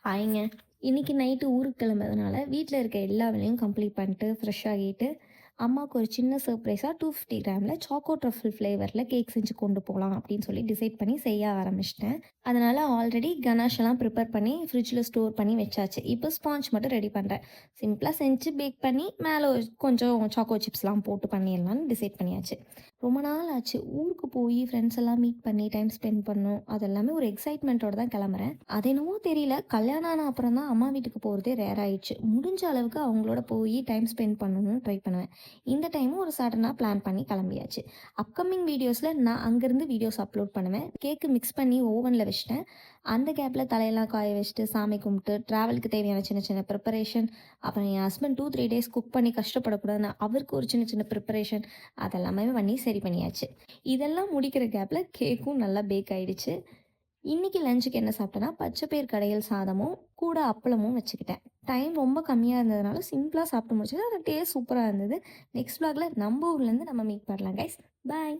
ஹாய்ங்க. இன்னைக்கு நைட்டு ஊருக்கு கிளம்புறதுனால, வீட்ல இருக்க எல்லா வேலையும் கம்ப்ளீட் பண்ணிட்டு, ஃப்ரெஷ் ஆகிட்டு, அம்மாவுக்கு ஒரு சின்ன சர்ப்ரைஸா 250 கிராம்ல சாக்கோ ட்ரஃபிள் ஃப்ளேவர்ல கேக் செஞ்சு கொண்டு போலாம் அப்படின்னு சொல்லி டிசைட் பண்ணி செய்ய ஆரம்பிச்சிட்டேன். அதனால ஆல்ரெடி கனாஷெல்லாம் ப்ரிப்பேர் பண்ணி ஃப்ரிட்ஜில் ஸ்டோர் பண்ணி வச்சாச்சு. இப்போ ஸ்பாஞ்ச் மட்டும் ரெடி பண்ணுறேன். சிம்பிளாக செஞ்சு பேக் பண்ணி மேலே கொஞ்சம் சாக்கோ சிப்ஸ்லாம் போட்டு பண்ணிடலான்னு டிசைட் பண்ணியாச்சு. ரொம்ப நாள் ஆச்சு ஊருக்கு போய் ஃப்ரெண்ட்ஸ் எல்லாம் மீட் பண்ணி டைம் ஸ்பெண்ட் பண்ணோம். அது எல்லாமே ஒரு எக்ஸைட்மெண்ட்டோட தான் கிளம்புறேன். அது என்னவோ தெரியல, கல்யாணம் ஆன அப்புறம் தான் அம்மா வீட்டுக்கு போகிறதே ரேர் ஆயிடுச்சு. முடிஞ்ச அளவுக்கு அவங்களோட போய் டைம் ஸ்பெண்ட் பண்ணணும்னு ட்ரை பண்ணுவேன். இந்த டைமும் ஒரு சடனாக பிளான் பண்ணி கிளம்பியாச்சு. அப்கமிங் வீடியோஸில் நான் அங்கேருந்து வீடியோஸ் அப்லோட் பண்ணுவேன். கேக்கு மிக்ஸ் பண்ணி ஓவனில் வச்சுட்டேன். அந்த கேப்பில் தலையெல்லாம் காய வச்சுட்டு சாமி கும்பிட்டு ட்ராவலுக்கு தேவையான சின்ன சின்ன ப்ரிப்பரேஷன், அப்புறம் என் ஹஸ்பண்ட் 2-3 டேஸ் குக் பண்ணி கஷ்டப்படக்கூடாதுன்னு அவருக்கு ஒரு சின்ன சின்ன ப்ரிப்பரேஷன் அதெல்லாமே பண்ணி சரி பண்ணியாச்சு. இதெல்லாம் முடிக்கிற கேப்பில் கேக்கும் நல்லா பேக் ஆகிடுச்சு. இன்றைக்கி லஞ்சுக்கு என்ன சாப்பிட்டேன்னா, பச்சை பயிர் கடையல் சாதமும் கூட அப்பளமும் வச்சுக்கிட்டேன். டைம் ரொம்ப கம்மியாக இருந்ததுனால சிம்பிளாக சாப்பிட்டு முடிச்சது. ஆனால் டேஸ்ட் சூப்பராக இருந்தது. நெக்ஸ்ட் vlogல நம்ம ஊர்லேருந்து நம்ம மீட் பண்ணலாம் கைஸ். பாய்.